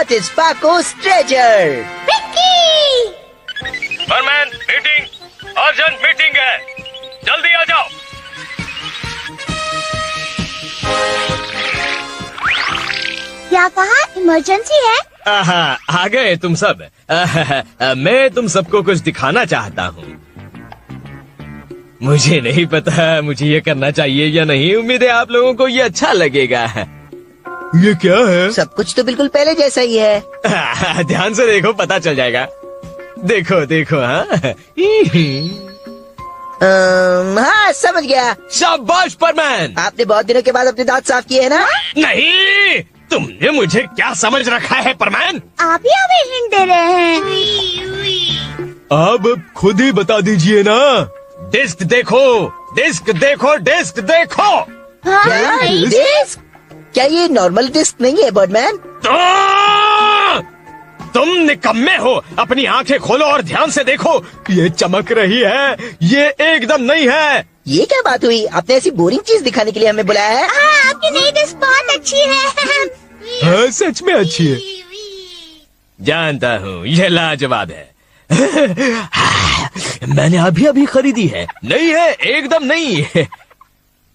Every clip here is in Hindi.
What is Paco's treasure? Barman, meeting, urgent meeting है, जल्दी आ जाओ। क्या कहा? इमरजेंसी है? आ गए तुम सब। मैं तुम सबको कुछ दिखाना चाहता हूँ। मुझे नहीं पता मुझे ये करना चाहिए या नहीं। उम्मीद है आप लोगों को ये अच्छा लगेगा। ये क्या है? सब कुछ तो बिल्कुल पहले जैसा ही है। ध्यान से देखो, पता चल जाएगा। देखो देखो। हाँ हाँ, समझ गया। शाबाश परमैन। आपने बहुत दिनों के बाद अपने दांत साफ किए हैं ना? नहीं, तुमने मुझे क्या समझ रखा है परमैन? आप ही हमें हिंट दे रहे हैं। अब खुद ही बता दीजिए ना। डिस्क देखो, डिस्क देखो, डिस्क देखो। हाँ, क्या नहीं, डिस्क? क्या ये नॉर्मल डिस्क नहीं है बर्डमैन? तुम निकम्मे हो। अपनी आंखें खोलो और ध्यान से देखो। ये चमक रही है, ये एकदम नहीं है। ये क्या बात हुई? आपने ऐसी बोरिंग चीज दिखाने के लिए हमें बुलाया है? हाँ, आपकी नई डिस्क बहुत अच्छी है। हाँ, सच में अच्छी है। जानता हूँ, ये लाजवाब है। मैंने अभी अभी खरीदी है। नहीं है, एकदम नहीं है।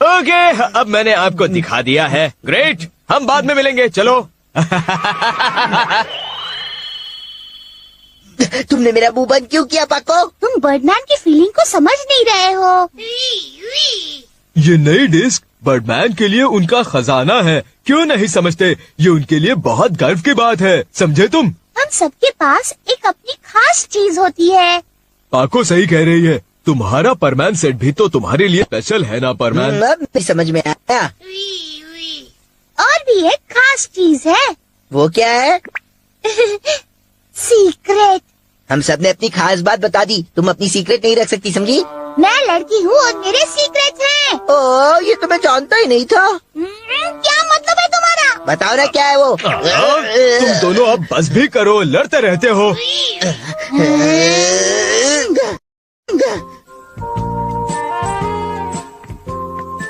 ओके, अब मैंने आपको दिखा दिया है। ग्रेट, हम बाद में मिलेंगे, चलो। तुमने मेरा मुंह बंद क्यों किया पाको? तुम बर्डमैन की फीलिंग को समझ नहीं रहे हो। ये नई डिस्क बर्डमैन के लिए उनका खजाना है। क्यों नहीं समझते? ये उनके लिए बहुत गर्व की बात है, समझे तुम? हम सबके पास एक अपनी खास चीज होती है। पाको सही कह रही है। तुम्हारा परमैन सेट भी तो तुम्हारे लिए स्पेशल है ना परमैन? अब नहीं समझ में आया। और भी एक खास चीज है। वो क्या है? सीक्रेट। हम सब ने अपनी खास बात बता दी। तुम अपनी सीक्रेट नहीं रख सकती, समझी? मैं लड़की हूँ और मेरे सीक्रेट हैं। ओह, ये तो मैं जानता ही नहीं था। क्या मतलब है तुम्हारा? बताओ ना क्या है वो? तुम दोनों अब बस भी करो, लड़ते रहते हो।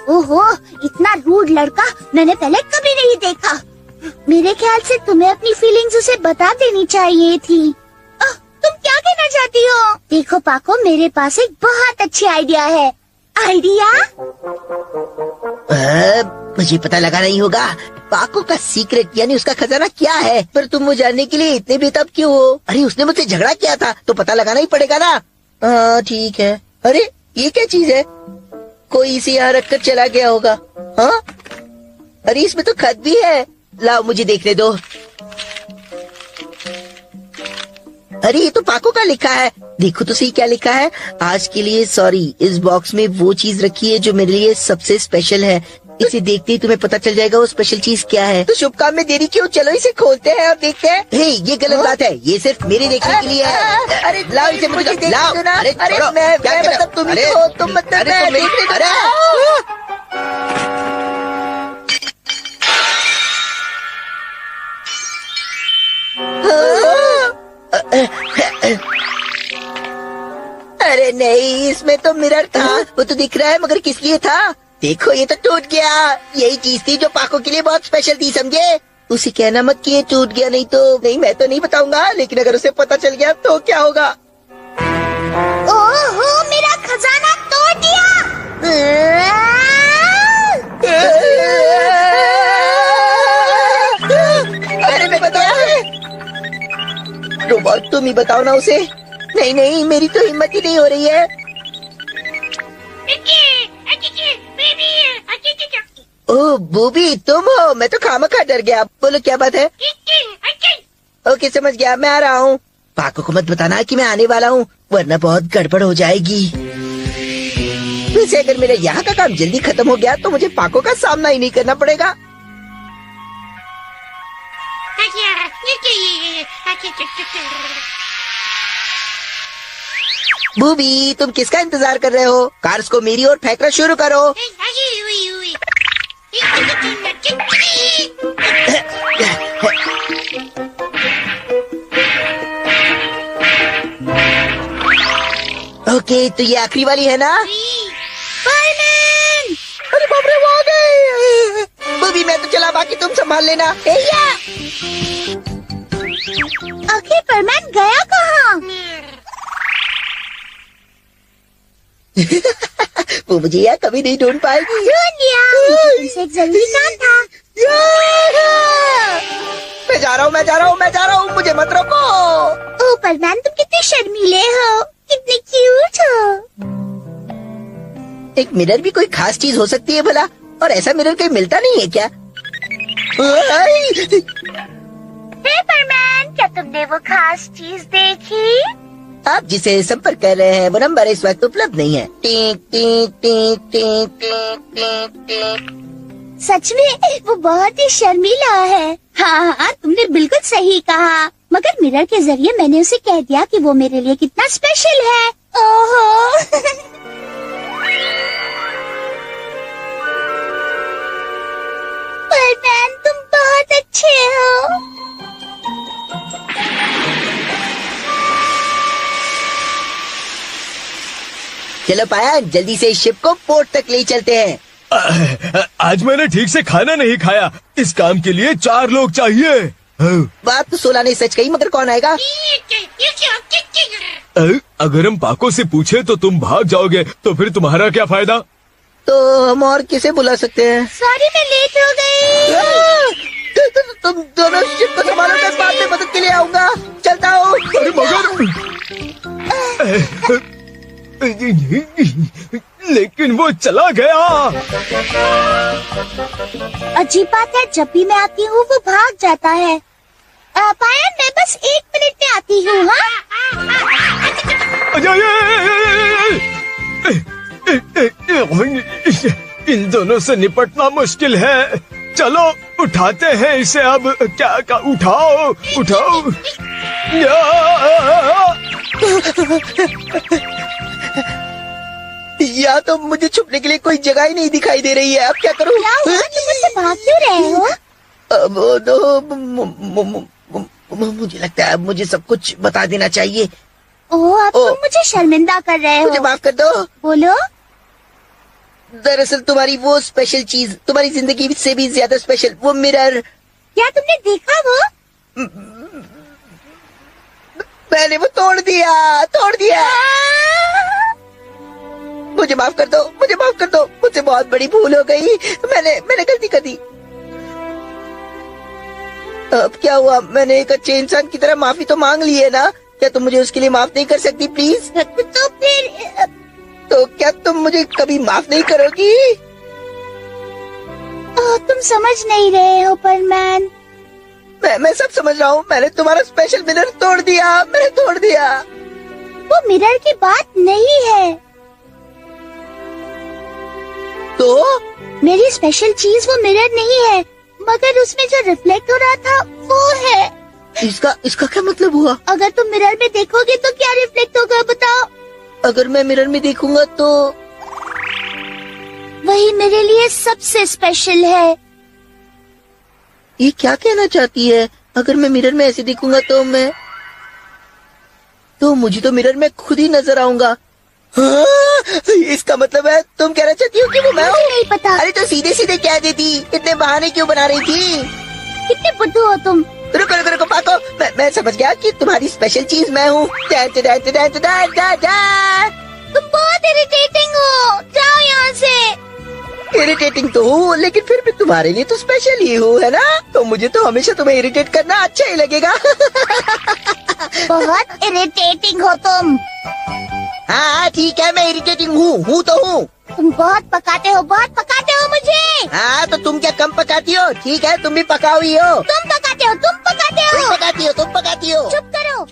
ओहो, इतना रूड लड़का मैंने पहले कभी नहीं देखा। मेरे ख्याल से तुम्हें अपनी फीलिंग्स उसे बता देनी चाहिए थी। तुम क्या कहना चाहती हो? देखो पाको, मेरे पास एक बहुत अच्छी आइडिया है। आइडिया? मुझे पता लगा नहीं होगा। पाको का सीक्रेट यानी उसका खजाना क्या है? पर तुम वो जानने के लिए इतने बेताब क्यों हो? अरे उसने मुझसे झगड़ा किया था तो पता लगाना ही पड़ेगा ना। हाँ ठीक है। अरे ये क्या चीज है? कोई इसे यहाँ रखकर चला गया होगा। हाँ, अरे इसमें तो खत भी है। लाओ मुझे देखने दो। अरे ये तो पाको का लिखा है। देखो तो सही क्या लिखा है। आज के लिए सॉरी, इस बॉक्स में वो चीज रखी है जो मेरे लिए सबसे स्पेशल है। इसे देखते ही तुम्हें पता चल जाएगा वो स्पेशल चीज क्या है। तो शुभ काम में देरी क्यों? चलो इसे खोलते हैं और देखते हैं। हे, ये गलत बात है। ये सिर्फ मेरे देखने के लिए है। अरे लाओ इसे मुझे लाओ। अरे मैं मतलब तुम ही हो, तुम मतलब मैं देखने दो। अरे नहीं, इसमें तो मिरर था। वो तो दिख रहा है मगर किस लिए था? देखो ये तो टूट गया। यही चीज थी जो पाको के लिए बहुत स्पेशल थी, समझे? उसे कहना मत कि ये टूट गया। नहीं तो नहीं, मैं तो नहीं बताऊंगा, लेकिन अगर उसे पता चल गया तो क्या होगा? ओहो, मेरा खजाना तोड़ दिया। अरे मैं बता, रोबोट तुम ही बताओ ना उसे। नहीं नहीं, मेरी तो हिम्मत ही नहीं हो रही है। ओह बूबी, तुम हो? मैं तो खामखा डर गया। बोलो क्या बात है? ओके समझ गया, मैं आ रहा हूँ। पाको को मत बताना कि मैं आने वाला हूँ, वरना बहुत गड़बड़ हो जाएगी। वैसे अगर मेरा यहाँ का काम जल्दी खत्म हो गया तो मुझे पाको का सामना ही नहीं करना पड़ेगा। बूबी, तुम किसका इंतजार कर रहे हो? कार्स को मेरी ओर फेंकना शुरू करो। ओके, तो ये आखिरी वाली है ना? अरे बाप रे, वो आ गए। बूबी मैं तो चला, बाकी तुम संभाल लेना। आखिर परमैन गया कहाँ? वो मुझे यहाँ कभी नहीं ढूंढ पाएगी। ढूंढ लिया। मुझे तुमसे एक जरूरी काम था। मैं जा रहा हूँ, मुझे मत रोको। ओह परमैन, तुम कितने शर्मीले हो, कितने क्यूट हो। एक मिरर भी कोई खास चीज हो सकती है भला, और ऐसा मिरर कहीं मिलता नहीं है क्या? हे परमैन, क्या तुमने वो खास चीज देखी? आप जिसे संपर्क कर रहे हैं वो नंबर इस वक्त उपलब्ध नहीं है। टीक टीक टीक टीक टीक टीक टीक। सच में वो बहुत ही शर्मीला है। हाँ, तुमने बिल्कुल सही कहा। मगर मिरर के जरिए मैंने उसे कह दिया कि वो मेरे लिए कितना स्पेशल है। ओहो। परमैन, तुम बहुत अच्छे हो। चलो पाया, जल्दी से इस शिप को पोर्ट तक ले चलते हैं। आज मैंने ठीक से खाना नहीं खाया। इस काम के लिए 4 लोग चाहिए। बात तो 16 ने सच कही, मगर कौन आएगा? अगर हम पाको से पूछे तो तुम भाग जाओगे, तो फिर तुम्हारा क्या फायदा? तो हम और किसे बुला सकते हैं? सॉरी, मैं लेट हो गई। तुम दोनों शिप को संभालो, मैं बाद में मदद के लिए आऊंगा। चलता हूँ। अरे मगर लेकिन वो चला गया। अजीब बात है, जब भी मैं आती हूँ वो भाग जाता है। पाया, मैं बस 1 मिनट में आती हूँ। इन दोनों से निपटना मुश्किल है। चलो उठाते हैं इसे अब। क्या उठाओ उठाओ। या तो मुझे छुपने के लिए कोई जगह ही नहीं दिखाई दे रही है। अब क्या करूँ? क्या हुआ? तुम मुझसे भाग क्यों रहे हो? मुझे लगता है अब मुझे सब कुछ बता देना चाहिए। ओह, अब तुम मुझे शर्मिंदा कर रहे हो। मुझे माफ कर दो। बोलो। दरअसल तुम्हारी वो स्पेशल चीज, तुम्हारी जिंदगी से भी ज्यादा स्पेशल, वो मिरर। क्या तुमने देखा वो? मैंने वो तोड़ दिया। मुझे माफ कर दो, मुझसे बहुत बड़ी भूल हो गई। मैंने गलती कर दी। अब क्या हुआ? मैंने एक अच्छे इंसान की तरह माफी तो मांग ली है ना? क्या तुम मुझे उसके लिए माफ नहीं कर सकती प्लीज? तो फिर तो क्या तुम मुझे कभी माफ नहीं करोगी? तुम समझ नहीं रहे हो परमैन। मैं सब समझ रहा हूँ। मैंने तुम्हारा स्पेशल मिरर तोड़ दिया। वो मिरर की बात नहीं है। तो मेरी स्पेशल चीज वो मिरर नहीं है, मगर उसमें जो रिफ्लेक्ट हो रहा था वो है। इसका क्या मतलब हुआ? अगर तुम मिरर में देखोगे तो क्या रिफ्लेक्ट होगा बताओ? अगर मैं मिरर में देखूंगा तो वही मेरे लिए सबसे स्पेशल है। ये क्या कहना चाहती है? अगर मैं मिरर में ऐसे देखूंगा तो मुझे तो मिरर में खुद ही नजर आऊंगा। हाँ, इसका मतलब है तुम कहना चाहती हो कि वो मैं हूँ? मुझे नहीं पता। अरे तो सीधे सीधे कह देती, इतने बहाने क्यों बना रही थी? कितने बुद्धू हो तुम। रुको पाको, मैं समझ गया कि तुम्हारी स्पेशल चीज मैं हूँ। तुम बहुत इरिटेटिंग हो, जाओ यहाँ से। इरिटेटिंग तो हूँ, लेकिन फिर भी तुम्हारे लिए तो स्पेशल ही हूँ, है ना? तो मुझे तो हमेशा तुम्हें इरिटेट करना अच्छा ही लगेगा। बहुत इरिटेटिंग हो तुम। हाँ ठीक है, मैं इरिटेटिंग हूँ तो हूँ। तुम बहुत पकाते हो मुझे। हाँ तो तुम क्या कम पकाती हो? ठीक है, तुम भी पकाओ ही हो। तुम पकाते हो। तुम पकाती हो। चुप करो।